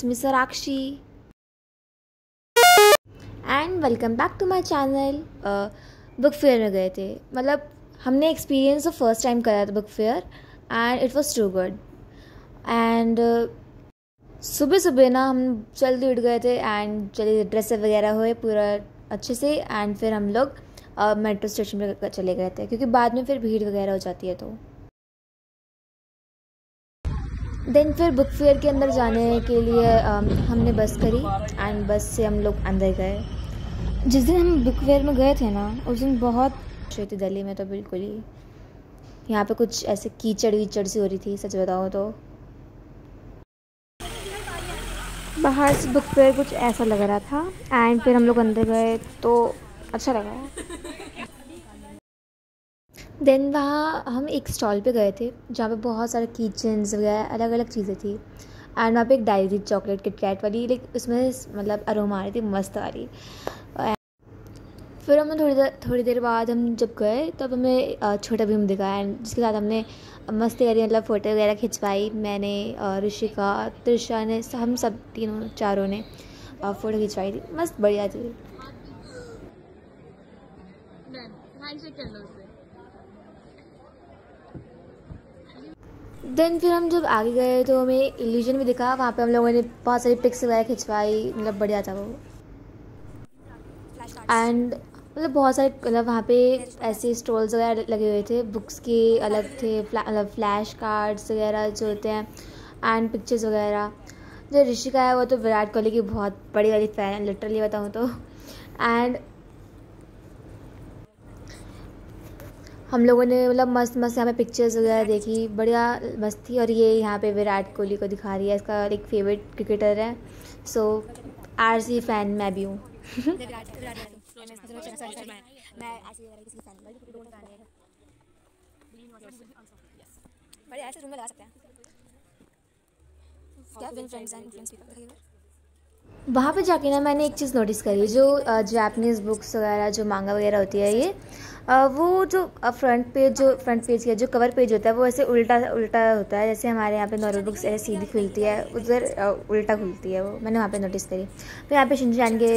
it's me Sarakshi and welcome back to my channel। Book fair में गए थे, मतलब हमने एक्सपीरियंस तो फर्स्ट टाइम करा था book fair and it was too good. And सुबह सुबह ना हम जल्दी उठ गए थे एंड जल्दी ड्रेस वगैरह हुए पूरा अच्छे से, एंड फिर हम लोग मेट्रो स्टेशन पर चले गए थे क्योंकि बाद में फिर भीड़ वगैरह हो जाती है। तो देन फिर बुक फेयर के अंदर जाने के लिए हमने बस करी एंड बस से हम लोग अंदर गए। जिस दिन हम बुक फेयर में गए थे ना, उस दिन बहुत अच्छी थी दिल्ली में, तो बिल्कुल ही यहाँ पे कुछ ऐसे कीचड़ वीचड़ सी हो रही थी, सच बताऊँ तो। बाहर से बुक फेयर कुछ ऐसा लग रहा था एंड फिर हम लोग अंदर गए तो अच्छा लगा। देन वहाँ हम एक स्टॉल पे गए थे जहाँ पे बहुत सारे कीचेन्स वगैरह अलग अलग चीज़ें थी एंड वहाँ पे एक डायरी थी चॉकलेट किटकैट वाली, लाइक उसमें मतलब अरोमा आ रही थी मस्त वाली। फिर हमने थोड़ी देर बाद हम जब गए तब हमें छोटा भीम दिखा एंड जिसके साथ हमने मस्ती करी, मतलब फ़ोटो वगैरह खिंचवाई। मैंने ऋषिका त्रिशा ने, हम सब तीनों चारों ने फ़ोटो खिंचवाई थी, मस्त बढ़िया थी। देन फिर हम जब आगे गए तो हमें इल्यूजन भी दिखा, वहाँ पे हम लोगों ने बहुत सारी पिक्स वगैरह खिंचवाई, मतलब बढ़िया था वो। एंड मतलब बहुत सारे, मतलब वहाँ पे ऐसे स्टॉल्स वगैरह लगे हुए थे, बुक्स के अलग थे, मतलब फ्लैश कार्ड्स वगैरह जो होते हैं एंड पिक्चर्स वगैरह। जो ऋषिका है वो तो विराट कोहली की बहुत बड़ी वाली फ़ैन है, लिटरली बताऊँ तो। एंड हम लोगों ने मतलब मस्त मस्त यहाँ पे पिक्चर्स वगैरह देखी, बढ़िया मस्त थी। और ये यहाँ पे विराट कोहली को दिखा रही है, इसका एक फेवरेट क्रिकेटर है, सो आरसी फ़ैन मैं भी हूँ। वहाँ पे जाके ना मैंने एक चीज़ नोटिस करी, जो जापानीज़ बुक्स वगैरह जो मांगा वगैरह होती है, ये वो जो फ्रंट पेज का जो कवर पेज होता है वो ऐसे उल्टा उल्टा होता है। जैसे हमारे यहाँ पे नॉर्मल बुक्स ऐसे सीधी खुलती है, उधर उल्टा खुलती है वो, मैंने वहाँ पे नोटिस करी। फिर यहाँ पे शिनचैन के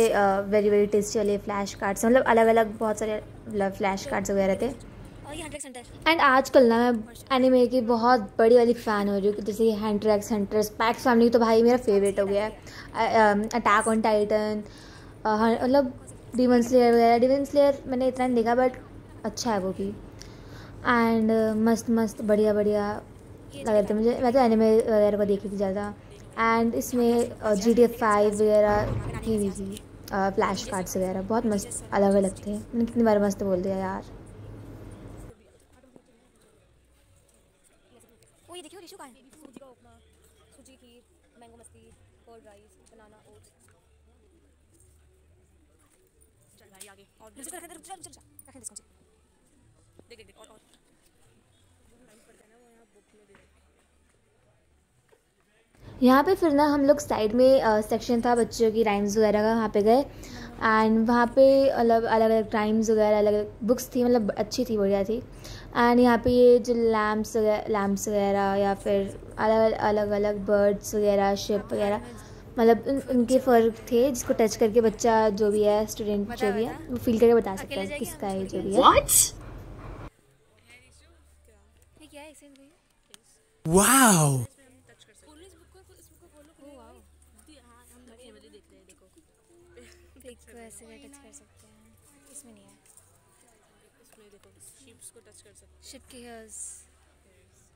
वेरी वेरी टेस्टी वाले फ्लैश कार्ड्स, मतलब अलग अलग बहुत सारे मतलब फ्लैश कार्ड्स वगैरह थे। एंड आजकल ना मैं एनिमे की बहुत बड़ी वाली फ़ैन हो रही हूँ, जैसे Hunter x Hunter, specs family तो भाई मेरा फेवरेट हो गया है। अटैक ऑन टाइटन, मतलब डीमन स्लेयर वगैरह। डीमन स्लेयर मैंने इतना नहीं देखा बट अच्छा है वो भी। एंड मस्त मस्त बढ़िया बढ़िया लग रहे थे मुझे, मैं तो एनिमे वगैरह को देखी थी ज़्यादा। एंड इसमें GTA 5 वगैरह की हुई थी, फ्लैश कार्ड्स वगैरह बहुत मस्त अलग अलग थे। मैंने कितनी बार मस्त बोल दिया यार। ये देखियो रिशु कहाँ है? सूजी का उपमा, सूजी की खीर, मैंगो मस्ती, कर्ड राइस, बनाना ओट्स। चल भाई आगे और दूसरी तरफ चल चल चल रखने दे इसको। देख देख देख और लाइन पड़ता है ना वो, यहाँ बुक में दे। यहाँ पे फिर ना हम लोग साइड में सेक्शन था बच्चों की राइम्स वगैरह का, वहाँ पे गए एंड वहाँ पे अलग अलग राइम्स वगैरह अलग अलग बुक्स थी, मतलब अच्छी थी बढ़िया थी। एंड यहाँ पे ये जो लैम्प्स वगैरह या फिर अलग अलग बर्ड्स वगैरह शिप वगैरह, मतलब उनके फ़र्क थे जिसको टच करके बच्चा जो भी है, स्टूडेंट जो भी है, वो फील करके बता सकता है किसका है जो भी है। ये क्या है इसे भी? Wow! क्लिक को ऐसे टच कर सकते हैं, इसमें नहीं है। इसमें देखो शिप्स को टच कर सकते हैं, शिप की हेयर्स,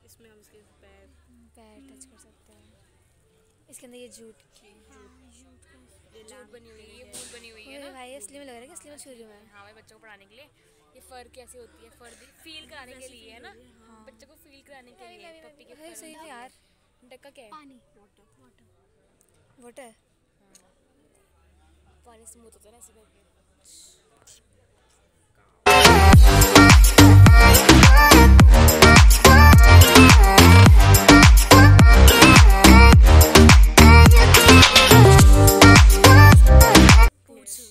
इसमें हम इसके पैर टच कर सकते हैं। इसके अंदर ये जूट बनी हुई है, ये बूल बनी हुई है ना। भाई असली में लग रहा है कि असली में छू रही हूँ मैं। हाँ भाई, बच्चों को पढ़ाने के लिए ये फर कैसे होती है, फर फील कराने के लिए है ना, बच्चों को फील कराने के लिए पप्पी के फर। सही में यार। डक का क्या है? पानी, वाटर। पानी स्मूथ होता है ना ऐसे करके।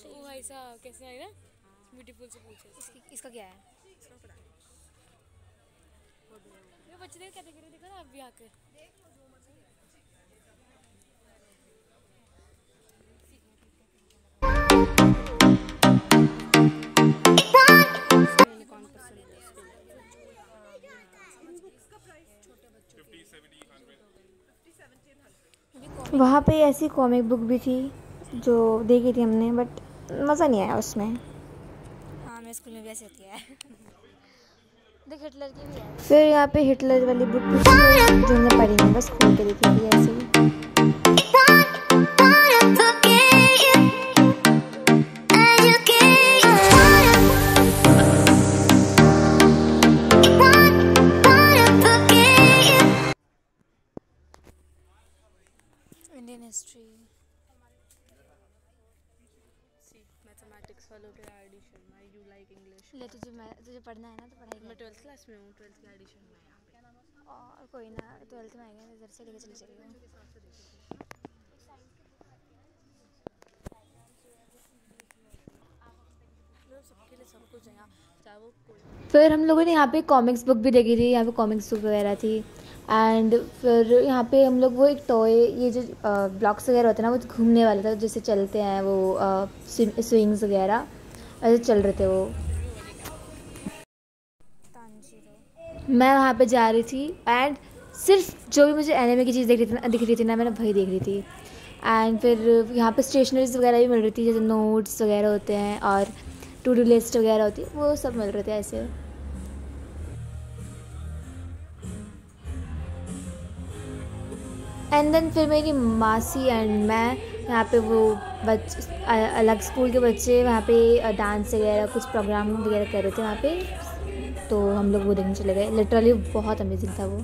ओ भाई साहब कैसे आई ना, ब्यूटीफुल से पूछे। इसका क्या है? ये बच्चे देख क्या देख रहे, देखो ना आप भी आकर। वहाँ पे ऐसी कॉमिक बुक भी थी जो देखी थी हमने, बट मज़ा नहीं आया उसमें। हाँ मेरे स्कूल में भी ऐसी होती है। देख हिटलर की भी है। फिर यहाँ पे हिटलर वाली बुक भी थी जो हमने पढ़ी नहीं, बस खोल के देखी थी ऐसे ही। इंडियन हिस्ट्री, मैथमेटिक्स वालों के एडिशन में यू लाइक इंग्लिश। ले तुझे पढ़ना है ना तो पढ़ाई मैं 12th क्लास में हूँ, 12th के एडिशन में यहाँ पे। और कोई ना 12th में आएगा इधर से लेके चले जाइए। सबके लिए सब कुछ है यहाँ, चाहे वो कोई। फिर हम लोगों ने यहाँ पे कॉमिक्स बुक भी देखी थी, यहाँ पे कॉमिक्स बुक वगैरह थी। एंड फिर यहाँ पे हम लोग वो एक टॉय, ये जो ब्लॉक्स वगैरह होते हैं ना, वो घूमने वाला था, जैसे चलते हैं वो स्विंग्स वगैरह ऐसे चल रहे थे वो। मैं वहाँ पे जा रही थी एंड सिर्फ जो भी मुझे एनिमे की चीज़ दिख रही थी ना, मैंने वही देख रही थी। एंड फिर यहाँ पे स्टेशनरीज वगैरह भी मिल रही थी, जैसे नोट्स वगैरह होते हैं और टू डू लिस्ट वगैरह होती है, वो सब मिल रहे थे ऐसे। एंड देन फिर मेरी मासी एंड मैं यहाँ पे वो अलग स्कूल के बच्चे वहाँ पे डांस वगैरह कुछ प्रोग्राम वगैरह कर रहे थे वहाँ पे, तो हम लोग वो देखने चले गए। लिटरली बहुत अमेजिंग था वो।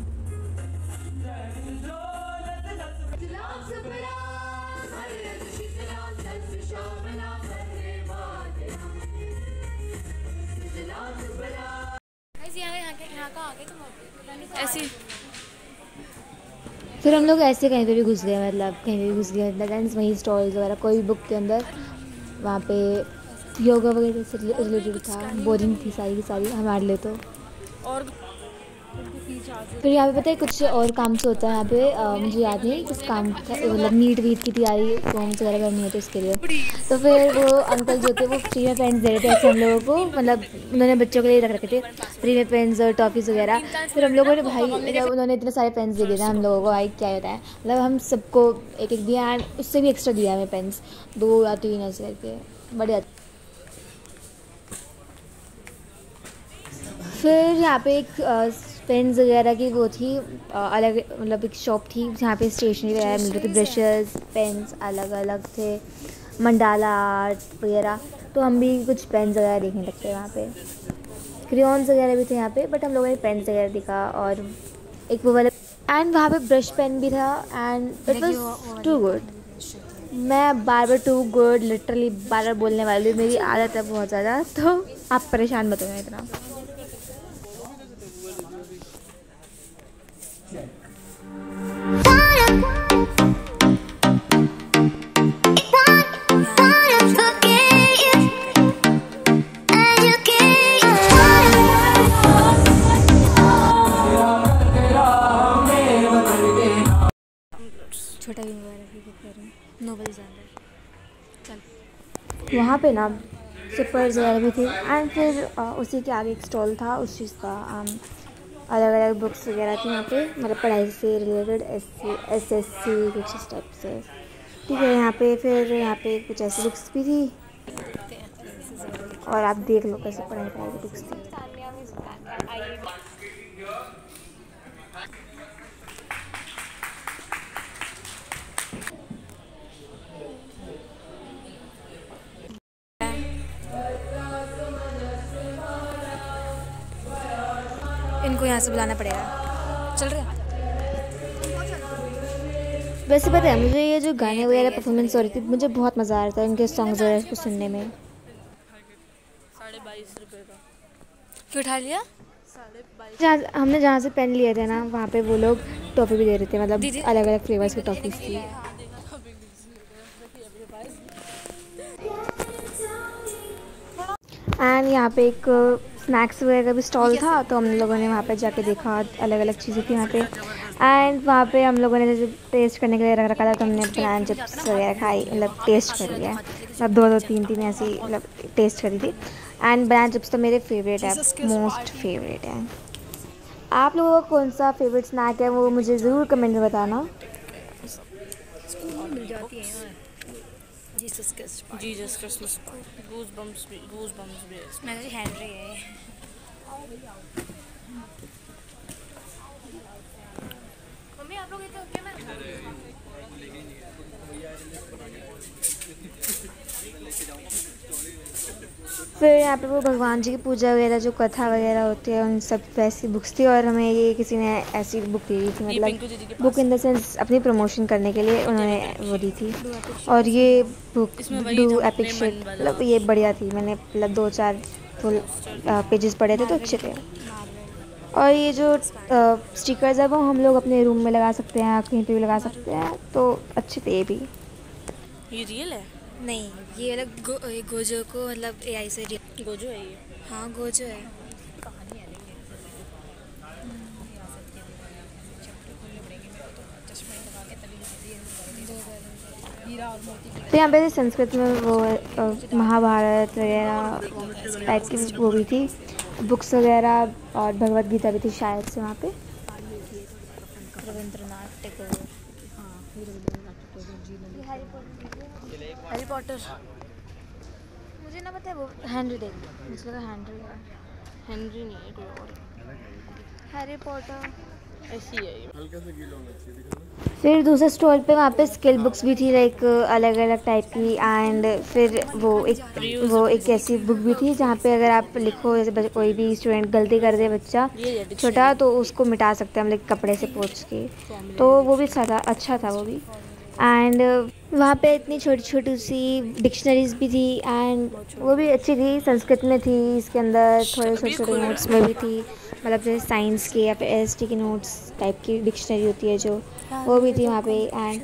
ऐसी फिर हम लोग ऐसे कहीं पे भी घुस गए, मतलब कहीं पे भी घुस गए, मतलब वहीं स्टॉल्स वगैरह कोई बुक के अंदर, वहाँ पे योगा वगैरह से रिलेटेड था। बोरिंग थी सारी की सारी हमारे लिए तो। और फिर यहाँ पे पता है कुछ और काम से होता है यहाँ पे, मुझे याद नहीं किस काम था, मतलब नीट वीट की तैयारी फॉर्म्स वगैरह करनी होती है उसके लिए। तो फिर वो अंकल जो थे वो फ्री में पेन्स दे रहे थे ऐसे हम लोगों को, मतलब उन्होंने बच्चों के लिए रख रखे थे फ्री में पेन्स और टॉफ़ीज़ वगैरह। फिर हम लोगों ने भाई, मतलब उन्होंने इतने सारे पेन्स दे दिए थे हम लोगों को, भाई क्या होता है, मतलब हम सबको एक एक दिया एंड उससे भी एक्स्ट्रा दिया हमें पेन्स 2 या 3 ऐसे करके, बढ़िया। फिर यहाँ पे एक पेन्स वगैरह की वो थी अलग, मतलब एक शॉप थी जहाँ पे स्टेशनरी वगैरह मिल रही थी, ब्रशेस पेन्स अलग अलग थे, मंडाला आर्ट वगैरह। तो हम भी कुछ पेन्स वगैरह देखने लगते वहाँ पे, क्रेयॉन्स वगैरह भी थे यहाँ पे, बट हम लोगों ने पेन्स वगैरह देखा और एक वो वाला, एंड वहाँ पे ब्रश पेन भी था and it was too good. मैं बार बार टू गुड लिटरली बार बार बोलने वाली, मेरी आदत है बहुत ज़्यादा, तो आप परेशान मत होना इतना। छोटा भीम वगैरह भी बुक कर रहे हैं, नोबल जानवर। चल वहाँ पे ना सिपर्स वगैरह भी थे एंड फिर उसी के आगे एक स्टॉल था उस चीज़ का, अलग अलग बुक्स वगैरह थी यहाँ पे, मतलब पढ़ाई से रिलेटेड SSC कुछ इस टाइप से, ठीक है। यहाँ पे फिर यहाँ पे कुछ ऐसी बुक्स भी थी और आप देख लो कैसे पढ़ाई की बुक्स थी। इनको यहाँ से बुलाना पड़ेगा, चल रहे हैं। वैसे पता है मुझे ये जो गाने वगैरह परफॉर्मेंस हो रही थी, मुझे बहुत मज़ा आ रहा था इनके सॉन्ग्स वगैरह को सुनने में। 22.5 रुपये का क्यों उठा लिया? हमने जहाँ से पेन लिए थे ना, वहाँ पे वो लोग टॉफ़ी भी दे रहे थे, मतलब अलग अलग फ्लेवर्स की टॉफ़ीज़ थी। एंड यहाँ पे एक स्नैक्स वगैरह का भी स्टॉल था, तो हम लोगों ने वहाँ पे जाके देखा, अलग अलग चीज़ें थी वहाँ पे। एंड वहाँ पे हम लोगों ने जैसे टेस्ट करने के लिए रख रखा था, तो हमने बनाना चिप्स वगैरह खाई, मतलब टेस्ट कर लिया, मतलब 2 3 ऐसी मतलब टेस्ट करी थी। एंड बनाना चिप्स तो मेरे फेवरेट है, मोस्ट फेवरेट है। आप लोगों का कौन सा फेवरेट स्नैक है वो मुझे ज़रूर कमेंट में बताना। Jesus Christ Jesus Christmas goosebumps भी मैं तो हेनरी है। मम्मी आप लोग इधर क्या मैं फिर यहाँ पे वो भगवान जी की पूजा वगैरह जो कथा वगैरह होती है उन सब वैसी बुक्स थी, और हमें ये किसी ने ऐसी बुक दी थी, मतलब बुक इन द सेंस अपनी प्रमोशन करने के लिए उन्होंने वो दी थी। और ये बुक डू एपिक शिट, मतलब ये बढ़िया थी, मैंने मतलब 2-4 फुल पेजेस पढ़े थे तो अच्छे थे। और ये जो स्टिकर्स है वो हम लोग अपने रूम में लगा सकते हैं, कहीं पे भी लगा सकते हैं, तो अच्छे थे ये भी। ये रियल है? नहीं, ये अलग गोजो को मतलब एआई से गोजो है ये? हाँ गोजो है। तो यहाँ पे संस्कृत में वो महाभारत वगैरह टाइप की वो भी थी, बुक्स वगैरह, और भगवत गीता भी थी शायद से वहाँ पे। रविंद्रनाथ टैगोर। हैरी पॉटर मुझे ना पता है, वो हेनरी देख, मुझे लगा हेनरी है। हेनरी नहीं है, कोई और हैरी पॉटर ऐसी है ये। फिर दूसरे स्टॉल पे वहाँ पे स्किल बुक्स भी थी, लाइक अलग अलग टाइप की। एंड फिर वो एक ऐसी बुक भी थी जहाँ पे अगर आप लिखो, जैसे कोई भी स्टूडेंट गलती कर दे बच्चा छोटा, तो उसको मिटा सकते हैं हम लोग कपड़े से पोंछ के, तो वो भी अच्छा था वो भी। एंड वहाँ पे इतनी छोटी छोटी सी डिक्शनरीज भी थी, एंड वो भी अच्छी थी, संस्कृत में थी, इसके अंदर थोड़े छोटे छोटे नोट्स में भी थी, मतलब जैसे साइंस के या फिर एसटी के नोट्स टाइप की डिक्शनरी होती है जो, वो भी थी वहाँ पे। एंड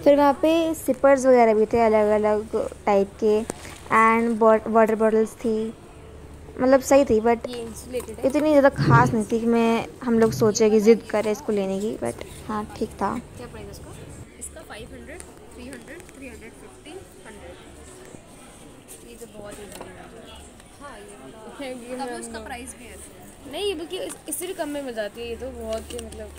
फिर वहाँ पे सिपर्स वगैरह भी थे अलग अलग टाइप के, एंड वाटर बॉटल्स थी, मतलब सही थी, बट इतनी ज़्यादा खास नहीं थी कि हम लोग सोचे कि ज़िद करें इसको लेने की, बट हाँ ठीक था। क्या प्राइस इसका? इसका 500, 300, 350, 100। ये तो बहुत ही हाँ ये तब उसका प्राइस भी है नहीं, बल्कि इससे भी कम में मिल जाती है ये तो, बहुत ही मतलब।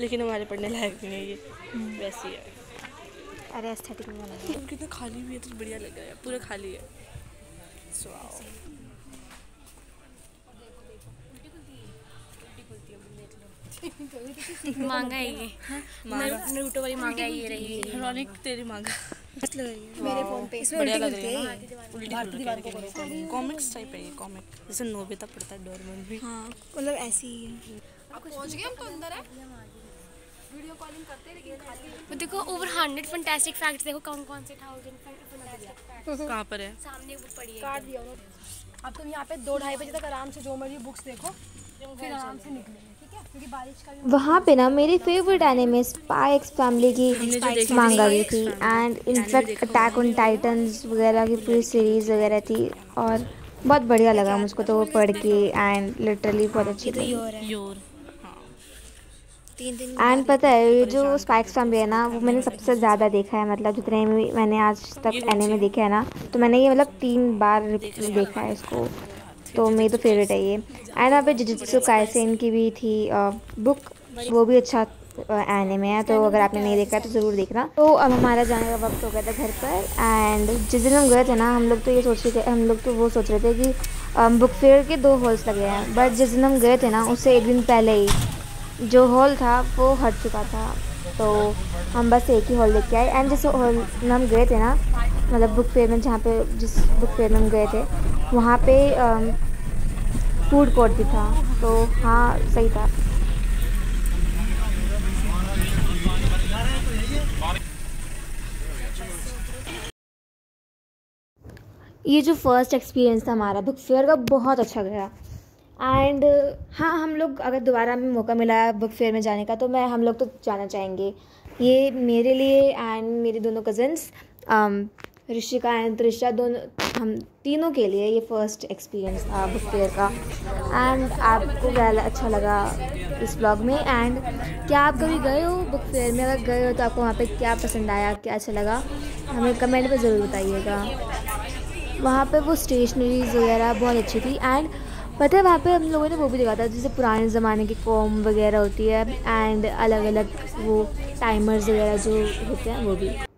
लेकिन हमारे पढ़ने लायक भी नहीं है, वैसी है। अरे एस्थेटिक में बना कितना खाली भी है तो बढ़िया लग रहा है, पूरा खाली है। मांगा है ये, नरूटो वाली मांगा है ये रही। रोनिक तेरी मांगा मेरे फोन पे इसमें बढ़िया उल्टी लग रही है ना, खुलती उल्टी खुल रही है। कॉमिक्स टाइप है ये, कॉमिक जैसे नोबिता पढ़ता है, डोरेमोन भी। हाँ मतलब ऐसी ही है। आप पहुंच गए, हम तो अंदर है, वीडियो कॉलिंग करते हैं लेकिन खाली वो देखो ओवर 100 फैंटास्टिक फैक्ट्स, देखो कौन कौन से 1000 फैंटास्टिक फैक्ट्स कहाँ पर है? सामने बुक पड़ी है। काट दिया उन्होंने। अब तुम यहाँ पे 2-2:30 बजे तक आराम से जो मर्जी बुक्स देखो, फिर आराम से निकलेंगे, ठीक है, क्योंकि बारिश का भी वहाँ पे ना मेरी favourite anime spy x family की मांगा भी थी, and in fact attack on titans वगैरह की पूरी सीरीज़ वगैरह थी, और बहुत बढ़िया लगा मुझको तो वो पढ़ के, एंड लिटरली बहुत अच्छी थी। योर एंड पता है ये जो स्पाइक्स फैमिली है ना, वो मैंने सबसे ज़्यादा देखा है, मतलब जितने भी मैंने आज तक एनिमे देखे है ना, तो मैंने ये मतलब 3 बार देखा है इसको, तो मेरी तो फेवरेट है ये। एंड यहाँ पे जुजुत्सु काइसेन की भी थी बुक, वो भी अच्छा एनिमे है, तो अगर आपने नहीं देखा है तो ज़रूर देखना। तो अब हमारा जाने का वक्त हो गया था घर पर, एंड जिस दिन हम गए थे ना, हम लोग तो वो सोच रहे थे कि बुक फेयर के 2 हॉल्स लगे हैं, बट जिस दिन हम गए थे ना उससे 1 दिन पहले ही जो हॉल था वो हट चुका था, तो हम बस एक ही हॉल देख के आए। एंड जिस हॉल में हम गए थे ना, मतलब बुक फेयर में, जिस बुक फेयर में हम गए थे वहाँ पे फूड कोर्ट भी था, तो हाँ सही था। ये जो फर्स्ट एक्सपीरियंस था हमारा बुक फेयर का, बहुत अच्छा गया। एंड हाँ, हम लोग अगर दोबारा हमें मौका मिला बुक फेयर में जाने का, तो हम लोग तो जाना चाहेंगे। ये मेरे लिए एंड मेरे दोनों कज़न्स ऋषिका एंड त्रिशा, दोनों हम तीनों के लिए ये फर्स्ट एक्सपीरियंस था बुक फेयर का। एंड आपको क्या अच्छा लगा इस ब्लॉग में, एंड क्या आप कभी गए हो बुक फेयर में? अगर गए हो तो आपको वहाँ पे क्या पसंद आया, क्या अच्छा लगा, हमें कमेंट में ज़रूर बताइएगा। वहाँ पे वो स्टेशनरीज़ वगैरह बहुत अच्छी थी, एंड पता है वहाँ पे हम लोगों ने वो भी देखा था जैसे पुराने ज़माने की कॉम वगैरह होती है एंड अलग अलग वो टाइमर्स वगैरह जो होते हैं वो भी।